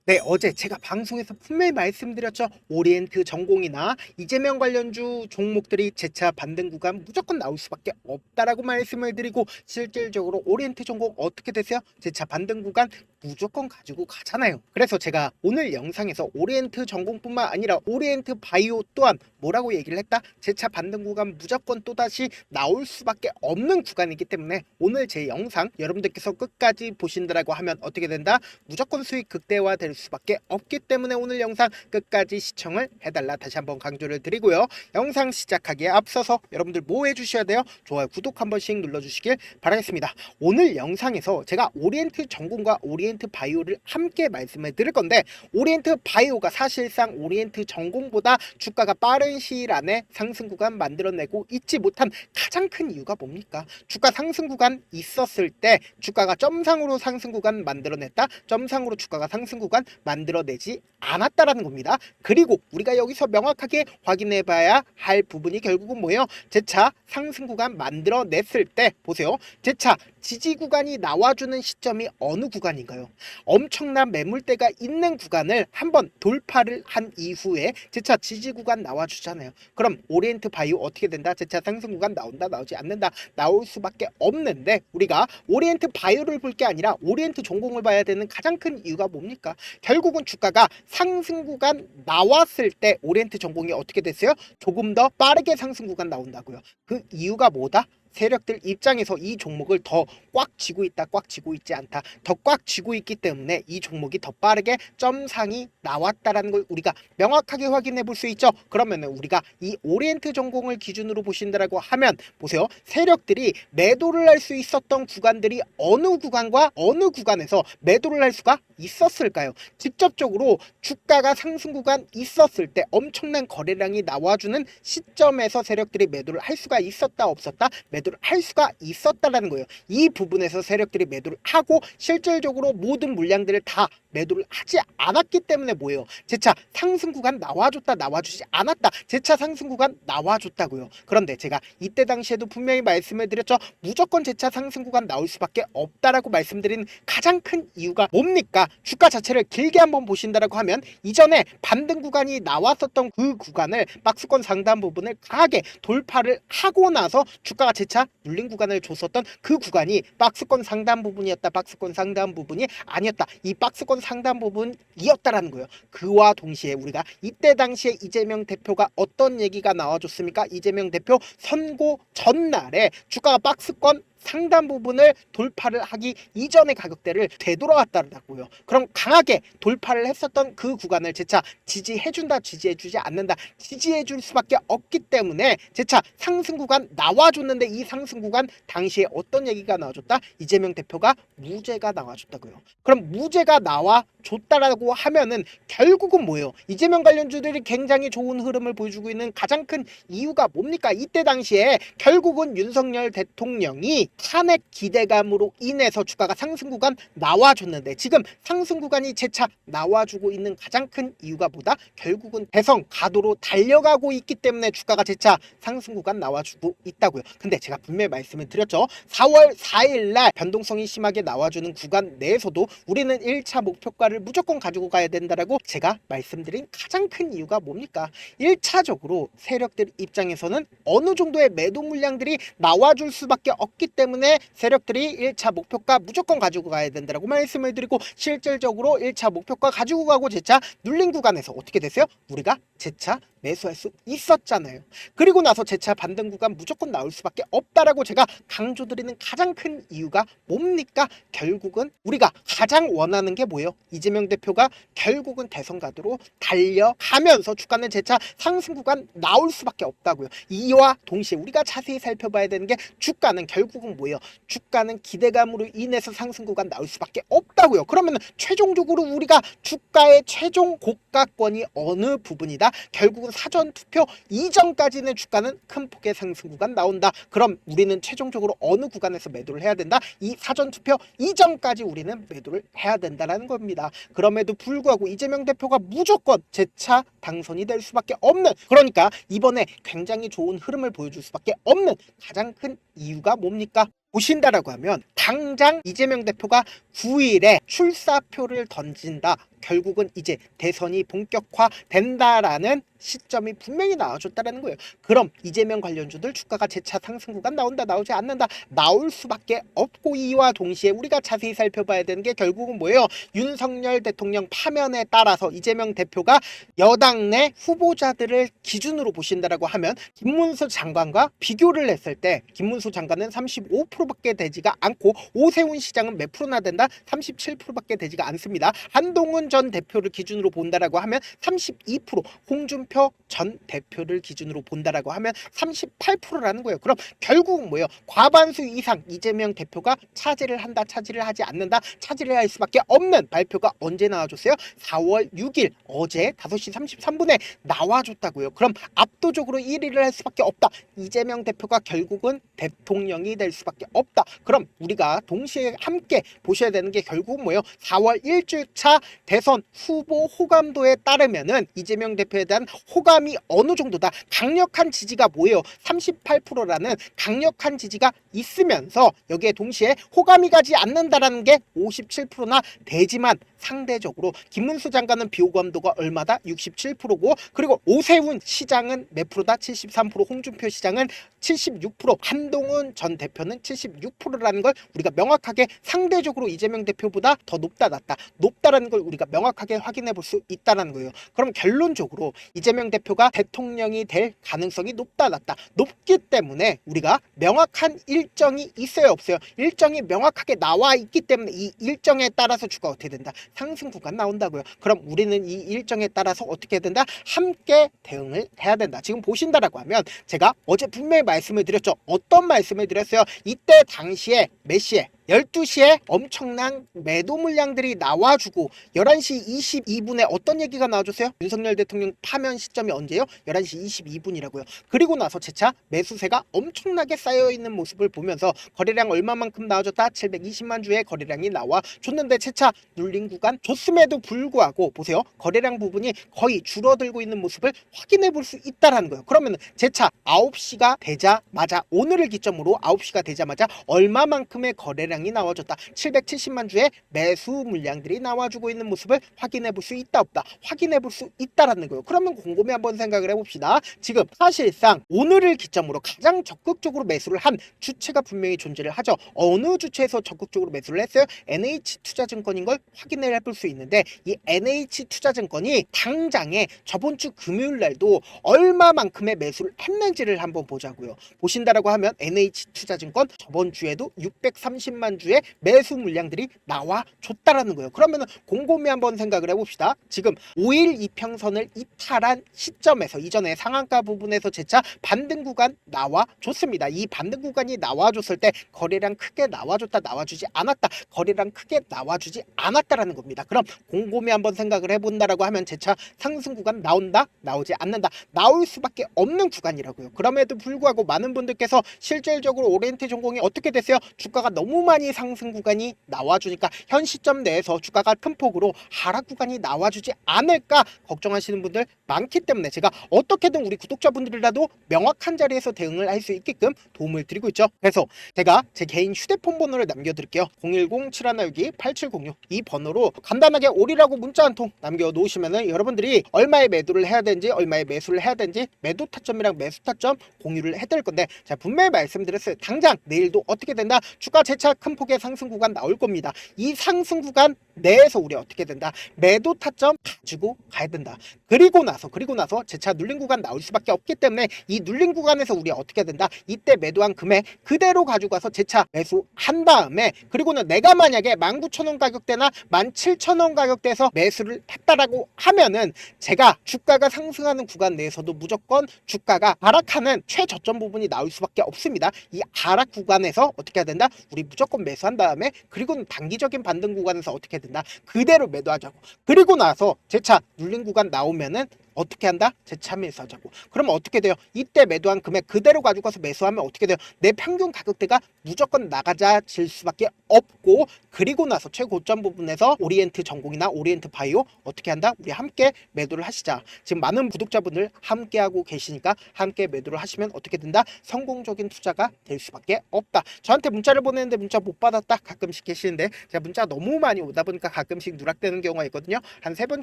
네, 어제 제가 방송에서 분명히 말씀드렸죠. 오리엔트 전공이나 이재명 관련주 종목들이 재차 반등 구간 무조건 나올 수밖에 없다라고 말씀을 드리고, 실질적으로 오리엔트 전공 어떻게 되세요? 재차 반등 구간 무조건 가지고 가잖아요. 그래서 제가 오늘 영상에서 오리엔트 전공뿐만 아니라 오리엔트 바이오 또한 뭐라고 얘기를 했다? 재차 반등 구간 무조건 또다시 나올 수밖에 없는 구간이기 때문에 오늘 제 영상 여러분들께서 끝까지 보신다라고 하면 어떻게 된다? 무조건 수익 극대화 될 수밖에 없기 때문에 오늘 영상 끝까지 시청을 해달라 다시 한번 강조를 드리고요. 영상 시작하기에 앞서서 여러분들 뭐 해주셔야 돼요? 좋아요, 구독 한 번씩 눌러주시길 바라겠습니다. 오늘 영상에서 제가 오리엔트 전공과 오리엔트 바이오를 함께 말씀을 드릴 건데, 오리엔트 바이오가 사실상 오리엔트 전공보다 주가가 빠른 시일 안에 상승 구간 만들어내고 있지 못한 가장 큰 이유가 뭡니까? 주가 상승 구간 있었을 때 주가가 점상으로 상승 구간 만들어냈다, 점상으로 주가가 상승 구간 만들어내지 않았다라는 겁니다. 그리고 우리가 여기서 명확하게 확인해 봐야 할 부분이 결국은 뭐예요? 재차 상승 구간 만들어냈을 때 보세요. 재차 지지 구간이 나와주는 시점이 어느 구간인가요? 엄청난 매물대가 있는 구간을 한번 돌파를 한 이후에 재차 지지 구간 나와주잖아요. 그럼 오리엔트 바이오 어떻게 된다? 재차 상승 구간 나온다, 나오지 않는다? 나올 수밖에 없는데, 우리가 오리엔트 바이오를 볼 게 아니라 오리엔트 전공을 봐야 되는 가장 큰 이유가 뭡니까? 결국은 주가가 상승 구간 나왔을 때 오리엔트 전공이 어떻게 됐어요? 조금 더 빠르게 상승 구간 나온다고요. 그 이유가 뭐다? 세력들 입장에서 이 종목을 더 꽉 쥐고 있다, 꽉 쥐고 있지 않다, 더 꽉 쥐고 있기 때문에 이 종목이 더 빠르게 점상이 나왔다라는 걸 우리가 명확하게 확인해 볼 수 있죠. 그러면은 우리가 이 오리엔트 전공을 기준으로 보신다라고 하면 보세요. 세력들이 매도를 할 수 있었던 구간들이 어느 구간과 어느 구간에서 매도를 할 수가 있었을까요? 직접적으로 주가가 상승 구간 있었을 때 엄청난 거래량이 나와주는 시점에서 세력들이 매도를 할 수가 있었다, 없었다? 매도를 할 수가 있었다라는 거예요. 이 부분에서 세력들이 매도를 하고 실질적으로 모든 물량들을 다 매도를 하지 않았기 때문에 뭐예요? 재차 상승 구간 나와줬다, 나와주지 않았다, 재차 상승 구간 나와줬다고요. 그런데 제가 이때 당시에도 분명히 말씀을 드렸죠. 무조건 재차 상승 구간 나올 수밖에 없다라고 말씀드린 가장 큰 이유가 뭡니까? 주가 자체를 길게 한번 보신다라고 하면 이전에 반등 구간이 나왔었던 그 구간을 박스권 상단 부분을 강하게 돌파를 하고 나서 주가가 재차 눌린 구간을 줬었던 그 구간이 박스권 상단 부분이었다, 박스권 상단 부분이 아니었다, 이 박스권 상단 부분이었다라는 거예요. 그와 동시에 우리가 이때 당시에 이재명 대표가 어떤 얘기가 나와줬습니까? 이재명 대표 선고 전날에 주가가 박스권 상단 부분을 돌파를 하기 이전의 가격대를 되돌아왔다고요. 그럼 강하게 돌파를 했었던 그 구간을 재차 지지해준다, 지지해주지 않는다, 지지해줄 수밖에 없기 때문에 재차 상승 구간 나와줬는데, 이 상승 구간 당시에 어떤 얘기가 나와줬다? 이재명 대표가 무죄가 나와줬다고요. 그럼 무죄가 나와줬다라고 하면은 결국은 뭐예요? 이재명 관련주들이 굉장히 좋은 흐름을 보여주고 있는 가장 큰 이유가 뭡니까? 이때 당시에 결국은 윤석열 대통령이 탄핵 기대감으로 인해서 주가가 상승 구간 나와줬는데, 지금 상승 구간이 재차 나와주고 있는 가장 큰 이유가 뭐다? 결국은 대선 가도로 달려가고 있기 때문에 주가가 재차 상승 구간 나와주고 있다고요. 근데 제가 분명히 말씀을 드렸죠. 4월 4일 날 변동성이 심하게 나와주는 구간 내에서도 우리는 1차 목표가를 무조건 가지고 가야 된다라고 제가 말씀드린 가장 큰 이유가 뭡니까? 1차적으로 세력들 입장에서는 어느 정도의 매도 물량들이 나와줄 수밖에 없기 때문에 세력들이 1차 목표가 무조건 가지고 가야 된다고 말씀을 드리고, 실질적으로 1차 목표가 가지고 가고 재차 눌린 구간에서 어떻게 됐어요? 우리가 재차 매수할 수 있었잖아요. 그리고 나서 재차 반등 구간 무조건 나올 수밖에 없다라고 제가 강조드리는 가장 큰 이유가 뭡니까? 결국은 우리가 가장 원하는 게 뭐예요? 이재명 대표가 결국은 대선 가도로 달려가면서 주가는 재차 상승 구간 나올 수밖에 없다고요. 이와 동시에 우리가 자세히 살펴봐야 되는 게, 주가는 결국은 뭐예요? 주가는 기대감으로 인해서 상승 구간 나올 수밖에 없다고요. 그러면 최종적으로 우리가 주가의 최종 고가권이 어느 부분이다? 결국은 사전 투표 이전까지는 주가는 큰 폭의 상승 구간 나온다. 그럼 우리는 최종적으로 어느 구간에서 매도를 해야 된다? 이 사전 투표 이전까지 우리는 매도를 해야 된다라는 겁니다. 그럼에도 불구하고 이재명 대표가 무조건 재차 당선이 될 수밖에 없는, 그러니까 이번에 굉장히 좋은 흐름을 보여줄 수밖에 없는 가장 큰 이유가 뭡니까? 보신다라고 하면 당장 이재명 대표가 9일에 출사표를 던진다, 결국은 이제 대선이 본격화된다라는 시점이 분명히 나와줬다라는 거예요. 그럼 이재명 관련주들 주가가 재차 상승 구간 나온다, 나오지 않는다, 나올 수밖에 없고, 이와 동시에 우리가 자세히 살펴봐야 되는 게 결국은 뭐예요? 윤석열 대통령 파면에 따라서 이재명 대표가 여당 내 후보자들을 기준으로 보신다라고 하면 김문수 장관과 비교를 했을 때 김문수 장관은 35%밖에 되지가 않고 오세훈 시장은 몇 프로나 된다? 37%밖에 되지가 않습니다. 한동훈 전 대표를 기준으로 본다라고 하면 32%, 홍준표 전 대표를 기준으로 본다라고 하면 38%라는 거예요. 그럼 결국은 뭐예요? 과반수 이상 이재명 대표가 차지를 한다, 차지를 하지 않는다, 차지를 할 수밖에 없는 발표가 언제 나와줬어요? 4월 6일 어제 5시 33분에 나와줬다고요. 그럼 압도적으로 1위를 할 수밖에 없다. 이재명 대표가 결국은 대통령이 될 수밖에 없다. 그럼 우리가 동시에 함께 보셔야 되는 게 결국은 뭐예요? 4월 1주차 대선 후보 호감도에 따르면은 이재명 대표에 대한 호감이 어느 정도다. 강력한 지지가 뭐예요? 38%라는 강력한 지지가 있으면서 여기에 동시에 호감이 가지 않는다라는 게 57%나 되지만 상대적으로 김문수 장관은 비호감도가 얼마다? 67%고, 그리고 오세훈 시장은 몇 프로다? 73%, 홍준표 시장은 76%, 한동훈 전 대표는 76%라는 걸 우리가 명확하게 상대적으로 이재명 대표보다 더 높다, 낮다, 높다라는 걸 우리가 명확하게 확인해 볼 수 있다는 거예요. 그럼 결론적으로 이재명 대표가 대통령이 될 가능성이 높다, 낮다, 높기 때문에 우리가 명확한 일정이 있어요, 없어요? 일정이 명확하게 나와 있기 때문에 이 일정에 따라서 주가 어떻게 된다? 상승 구간 나온다고요. 그럼 우리는 이 일정에 따라서 어떻게 된다? 함께 대응을 해야 된다. 지금 보신다라고 하면 제가 어제 분명히 말씀을 드렸죠. 어떤 말씀을 드렸어요? 이때 당시에 몇 시에? 12시에 엄청난 매도 물량들이 나와주고 11시 22분에 어떤 얘기가 나와줬어요? 윤석열 대통령 파면 시점이 언제요? 11시 22분이라고요. 그리고 나서 재차 매수세가 엄청나게 쌓여있는 모습을 보면서 거래량 얼마만큼 나와줬다? 720만 주의 거래량이 나와줬는데 재차 눌린 구간 줬음에도 불구하고 보세요. 거래량 부분이 거의 줄어들고 있는 모습을 확인해 볼 수 있다는 거예요. 그러면 재차 9시가 되자마자, 오늘을 기점으로 9시가 되자마자 얼마만큼의 거래량 이 나와줬다. 770만 주의 매수 물량들이 나와주고 있는 모습을 확인해 볼 수 있다, 없다? 확인해 볼 수 있다라는 거예요. 그러면 곰곰이 한번 생각을 해봅시다. 지금 사실상 오늘을 기점으로 가장 적극적으로 매수를 한 주체가 분명히 존재를 하죠. 어느 주체에서 적극적으로 매수를 했어요? NH투자증권인 걸 확인을 해볼 수 있는데, 이 NH투자증권이 당장에 저번 주 금요일 날도 얼마만큼의 매수를 했는지를 한번 보자고요. 보신다라고 하면 NH투자증권 저번 주에도 630만 주의 매수 물량들이 나와줬다라는 거예요. 그러면 곰곰이 한번 생각을 해봅시다. 지금 5일 이평선을 이탈한 시점에서 이전에 상한가 부분에서 재차 반등 구간 나와줬습니다. 이 반등 구간이 나와줬을 때 거래량 크게 나와줬다, 나와주지 않았다, 거래량 크게 나와주지 않았다라는 겁니다. 그럼 곰곰이 한번 생각을 해본다라고 하면 재차 상승 구간 나온다, 나오지 않는다, 나올 수밖에 없는 구간이라고요. 그럼에도 불구하고 많은 분들께서 실질적으로 오리엔트 전공이 어떻게 됐어요? 주가가 너무 많이 상승 구간이 나와주니까 현 시점 내에서 주가가 큰 폭으로 하락 구간이 나와주지 않을까 걱정하시는 분들 많기 때문에 제가 어떻게든 우리 구독자분들이라도 명확한 자리에서 대응을 할 수 있게끔 도움을 드리고 있죠. 그래서 제가 제 개인 휴대폰 번호를 남겨드릴게요. 010-7162-8706 이 번호로 간단하게 오리라고 문자 한 통 남겨놓으시면은 여러분들이 얼마의 매도를 해야 되는지, 얼마의 매수를 해야 되는지 매도 타점이랑 매수 타점 공유를 해드릴 건데, 제가 분명히 말씀드렸어요. 당장 내일도 어떻게 된다? 주가 재차 큰 폭의 상승 구간 나올 겁니다. 이 상승 구간 내에서 우리 어떻게 된다? 매도 타점 가지고 가야 된다. 그리고 나서 재차 눌린 구간 나올 수밖에 없기 때문에 이 눌린 구간에서 우리 어떻게 된다? 이때 매도한 금액 그대로 가지고 가서 재차 매수한 다음에, 그리고는 내가 만약에 19,000원 가격대나 17,000원 가격대에서 매수를 했다라고 하면은 제가 주가가 상승하는 구간 내에서도 무조건 주가가 하락하는 최저점 부분이 나올 수밖에 없습니다. 이 하락 구간에서 어떻게 해야 된다? 우리 무조건 매수한 다음에, 그리고는 단기적인 반등 구간에서 어떻게 된다? 그대로 매도하자고. 그리고 나서 재차 눌린 구간 나오면은 어떻게 한다? 재차 매수하자고. 그럼 어떻게 돼요? 이때 매도한 금액 그대로 가지고 가서 매수하면 어떻게 돼요? 내 평균 가격대가 무조건 나가질 수밖에 없고, 그리고 나서 최고점 부분에서 오리엔트 전공이나 오리엔트 바이오 어떻게 한다? 우리 함께 매도를 하시자. 지금 많은 구독자분들 함께 하고 계시니까 함께 매도를 하시면 어떻게 된다? 성공적인 투자가 될 수밖에 없다. 저한테 문자를 보내는데 문자 못 받았다 가끔씩 계시는데, 제가 문자 너무 많이 오다 보니까 가끔씩 누락되는 경우가 있거든요. 한 3번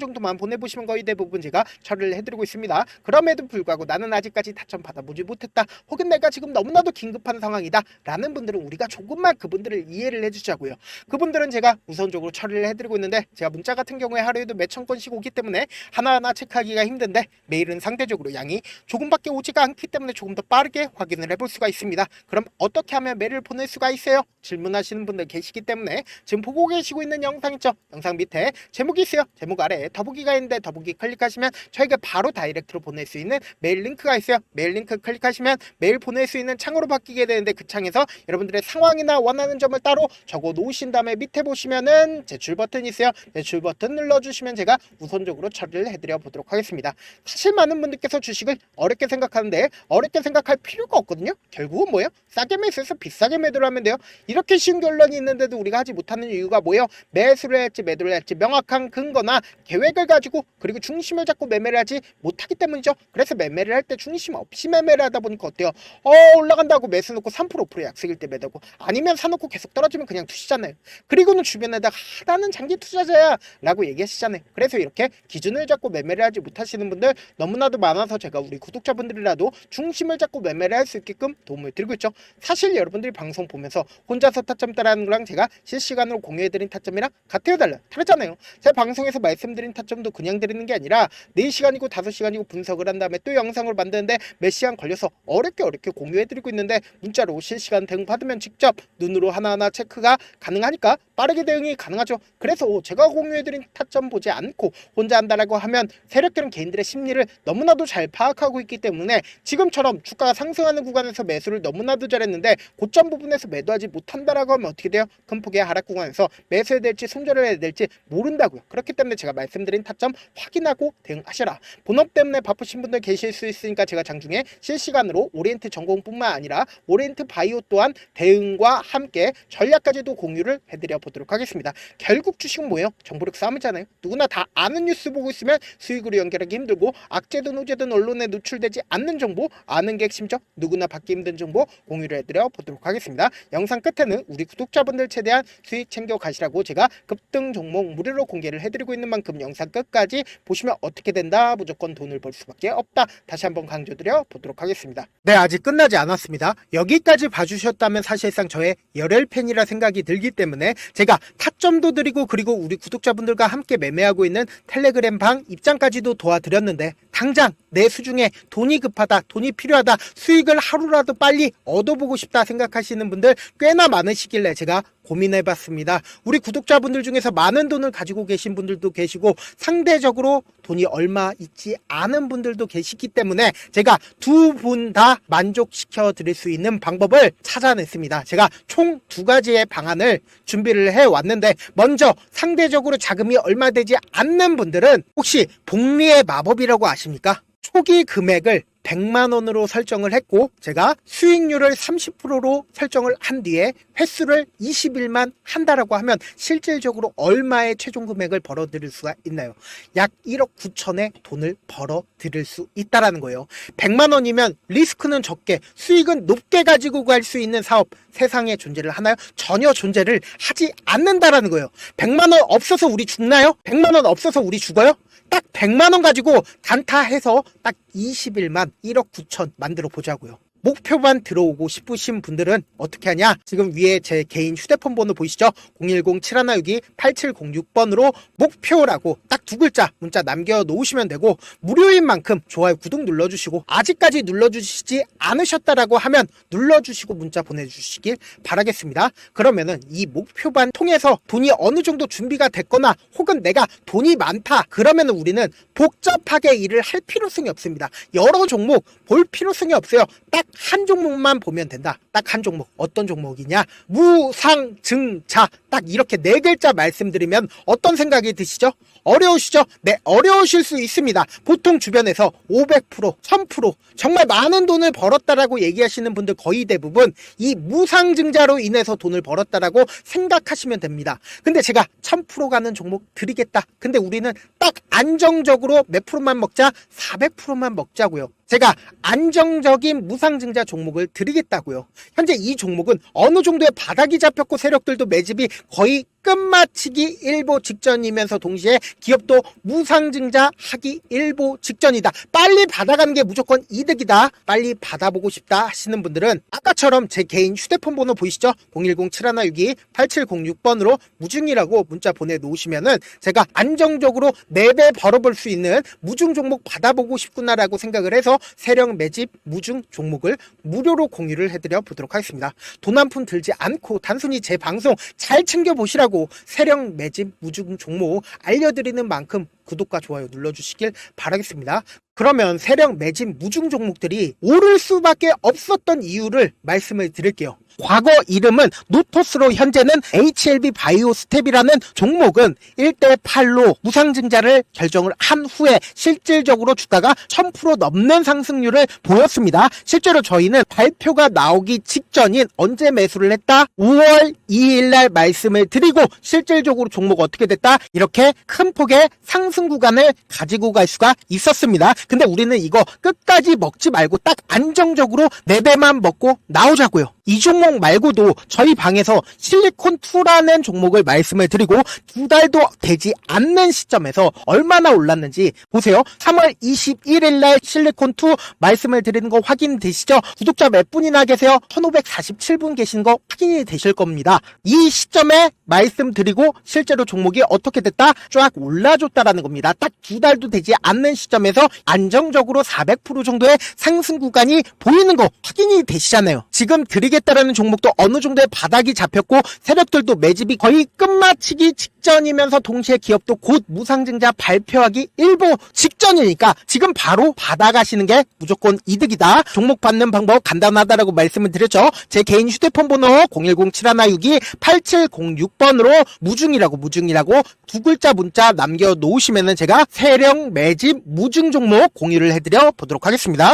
정도만 보내보시면 거의 대부분 제가 처리를 해드리고 있습니다. 그럼에도 불구하고 나는 아직까지 타점 받아보지 못했다, 혹은 내가 지금 너무나도 긴급한 상황이다 라는 분들은 우리가 조금만 그분들을 이해를 해주자고요. 그분들은 제가 우선적으로 처리를 해드리고 있는데, 제가 문자 같은 경우에 하루에도 몇천 건씩 오기 때문에 하나하나 체크하기가 힘든데, 메일은 상대적으로 양이 조금밖에 오지가 않기 때문에 조금 더 빠르게 확인을 해볼 수가 있습니다. 그럼 어떻게 하면 메일을 보낼 수가 있어요? 질문하시는 분들 계시기 때문에 지금 보고 계시고 있는 영상 있죠? 영상 밑에 제목이 있어요. 제목 아래에 더보기가 있는데 더보기 클릭하시면 저희가 바로 다이렉트로 보낼 수 있는 메일 링크가 있어요. 메일 링크 클릭하시면 메일 보낼 수 있는 창으로 바뀌게 되는데, 그 창에서 여러분들의 상황이나 원하는 점을 따로 적어 놓으신 다음에 밑에 보시면은 제출 버튼이 있어요. 제출 버튼 눌러주시면 제가 우선적으로 처리를 해드려 보도록 하겠습니다. 사실 많은 분들께서 주식을 어렵게 생각하는데, 어렵게 생각할 필요가 없거든요. 결국은 뭐예요? 싸게 매수해서 비싸게 매도를 하면 돼요. 이렇게 쉬운 결론이 있는데도 우리가 하지 못하는 이유가 뭐예요? 매수를 할지 매도를 할지 명확한 근거나 계획을 가지고, 그리고 중심을 잡고 매매를 하지 못하기 때문이죠. 그래서 매매를 할 때 중심 없이 매매를 하다 보니까 어때요? 올라간다고 매수 놓고 3% 5% 약속일 때 매도고, 아니면 사놓고 계속 떨어지면 그냥 두시잖아요. 그리고는 주변에다가 나는 장기 투자자야 라고 얘기하시잖아요. 그래서 이렇게 기준을 잡고 매매를 하지 못하시는 분들 너무나도 많아서 제가 우리 구독자분들이라도 중심을 잡고 매매를 할 수 있게끔 도움을 드리고 있죠. 사실 여러분들이 방송 보면서 혼자서 타점 따라하는 거랑 제가 실시간으로 공유해드린 타점이랑 같아요, 달라요? 다르잖아요. 제가 방송에서 말씀드린 타점도 그냥 드리는 게 아니라 4시간이고 5시간이고 분석을 한 다음에 또 영상을 만드는데 몇 시간 걸려서 어렵게 공유해드리고 있는데, 문자로 실시간 대응 받으면 직접 눈으로 하나하나 체크가 가능하니까 빠르게 대응이 가능하죠. 그래서 제가 공유해드린 타점 보지 않고 혼자 한다라고 하면 세력들은 개인들의 심리를 너무나도 잘 파악하고 있기 때문에, 지금처럼 주가가 상승하는 구간에서 매수를 너무나도 잘했는데 고점 부분에서 매도하지 못한다라고 하면 어떻게 돼요? 큰 폭의 하락 구간에서 매수해야 될지 손절을 해야 될지 모른다고요. 그렇기 때문에 제가 말씀드린 타점 확인하고 대응하셔라. 본업 때문에 바쁘신 분들 계실 수 있으니까 제가 장중에 실시간으로 오리엔트 전공뿐만 아니라 오리엔트 바이오 또한 대응과 함께 전략까지도 공유를 해드려 보도록 하겠습니다. 결국 주식은 뭐예요? 정보력 싸움이잖아요. 누구나 다 아는 뉴스 보고 있으면 수익으로 연결하기 힘들고, 악재든 호재든 언론에 노출되지 않는 정보, 아는 게 핵심적, 누구나 받기 힘든 정보 공유를 해드려 보도록 하겠습니다. 영상 끝에는 우리 구독자분들 최대한 수익 챙겨 가시라고 제가 급등 종목 무료로 공개를 해드리고 있는 만큼 영상 끝까지 보시면 어떻게 된다? 무조건 돈을 벌 수밖에 없다. 다시 한번 강조드려 보도록 하겠습니다. 네, 아직 끝나지 않았습니다. 여기까지 봐주셨다면 사실상 저의 열혈 팬이라 생각이 들기 때문에 제가 타점도 드리고, 그리고 우리 구독자분들과 함께 매매하고 있는 텔레그램 방 입장까지도 도와드렸는데, 당장 내 수중에 돈이 급하다, 돈이 필요하다, 수익을 하루라도 빨리 얻어보고 싶다 생각하시는 분들 꽤나 많으시길래 제가 고민해봤습니다. 우리 구독자분들 중에서 많은 돈을 가지고 계신 분들도 계시고, 상대적으로 돈이 얼마 있지 않은 분들도 계시기 때문에 제가 두 분 다 만족시켜 드릴 수 있는 방법을 찾아냈습니다. 제가 총 2가지의 방안을 준비를 해왔는데, 먼저 상대적으로 자금이 얼마 되지 않는 분들은 혹시 복리의 마법이라고 아십니까? 초기 금액을 100만원으로 설정을 했고, 제가 수익률을 30%로 설정을 한 뒤에 횟수를 20일만 한다라고 하면 실질적으로 얼마의 최종 금액을 벌어들일 수가 있나요? 약 1억 9천의 돈을 벌어들일 수 있다라는 거예요. 100만원이면 리스크는 적게 수익은 높게 가지고 갈 수 있는 사업, 세상에 존재를 하나요? 전혀 존재를 하지 않는다라는 거예요. 100만원 없어서 우리 죽나요? 100만원 없어서 우리 죽어요? 딱 100만원 가지고 단타해서 딱 20일만 1억 9천 만들어 보자고요. 목표만 들어오고 싶으신 분들은 어떻게 하냐? 지금 위에 제 개인 휴대폰 번호 보이시죠? 010-7162-8706번으로 목표라고 딱 2글자 문자 남겨놓으시면 되고, 무료인 만큼 좋아요, 구독 눌러주시고, 아직까지 눌러주시지 않으셨다라고 하면 눌러주시고 문자 보내주시길 바라겠습니다. 그러면은 이 목표반 통해서 돈이 어느 정도 준비가 됐거나, 혹은 내가 돈이 많다 그러면은 우리는 복잡하게 일을 할 필요성이 없습니다. 여러 종목 볼 필요성이 없어요. 딱 한 종목만 보면 된다. 딱 한 종목. 어떤 종목이냐? 무상증자. 딱 이렇게 네 글자 말씀드리면 어떤 생각이 드시죠? 어려우시죠? 네, 어려우실 수 있습니다. 보통 주변에서 500%, 1000% 정말 많은 돈을 벌었다라고 얘기하시는 분들 거의 대부분 이 무상증자로 인해서 돈을 벌었다라고 생각하시면 됩니다. 근데 제가 1000% 가는 종목 드리겠다. 근데 우리는 딱 안정적으로 몇 프로만 먹자? 400%만 먹자고요. 제가 안정적인 무상증자 종목을 드리겠다고요. 현재 이 종목은 어느 정도의 바닥이 잡혔고 세력들도 매집이 거의 끝마치기 일보 직전이면서 동시에 기업도 무상증자 하기 일보 직전이다. 빨리 받아가는 게 무조건 이득이다. 빨리 받아보고 싶다 하시는 분들은 아까처럼 제 개인 휴대폰 번호 보이시죠? 010-7162-8706번으로 무중이라고 문자 보내놓으시면은 제가 안정적으로 4배 벌어볼 수 있는 무중 종목 받아보고 싶구나라고 생각을 해서 세력 매집 무중 종목을 무료로 공유를 해드려 보도록 하겠습니다. 돈 한 푼 들지 않고 단순히 제 방송 잘 챙겨보시라고 세력 매집 무중 종목 알려드리는 만큼 구독과 좋아요 눌러주시길 바라겠습니다. 그러면 세력 매집 무중 종목들이 오를 수밖에 없었던 이유를 말씀을 드릴게요. 과거 이름은 노토스로 현재는 HLB 바이오스텝이라는 종목은 1대8로 무상증자를 결정을 한 후에 실질적으로 주가가 1000% 넘는 상승률을 보였습니다. 실제로 저희는 발표가 나오기 직전인 언제 매수를 했다? 5월 2일날 말씀을 드리고 실질적으로 종목 어떻게 됐다? 이렇게 큰 폭의 상승 구간을 가지고 갈 수가 있었습니다. 근데 우리는 이거 끝까지 먹지 말고 딱 안정적으로 4배만 먹고 나오자고요. 이 종목 말고도 저희 방에서 실리콘2라는 종목을 말씀을 드리고 2달도 되지 않는 시점에서 얼마나 올랐는지 보세요. 3월 21일 날 실리콘2 말씀을 드리는 거 확인되시죠? 구독자 몇 분이나 계세요? 1547분 계신 거 확인이 되실 겁니다. 이 시점에 말씀드리고 실제로 종목이 어떻게 됐다? 쫙 올라줬다라는 겁니다. 딱 2달도 되지 않는 시점에서 안정적으로 400% 정도의 상승 구간이 보이는 거 확인이 되시잖아요. 지금 드리겠다라는 종목도 어느 정도의 바닥이 잡혔고 세력들도 매집이 거의 끝마치기 직전이면서 동시에 기업도 곧 무상증자 발표하기 일보 직전이니까 지금 바로 받아가시는 게 무조건 이득이다. 종목 받는 방법 간단하다라고 말씀을 드렸죠. 제 개인 휴대폰 번호 010-7162-8706번으로 무중이라고 두 글자 문자 남겨놓으시면은 제가 세력 매집 무중 종목 공유를 해드려 보도록 하겠습니다.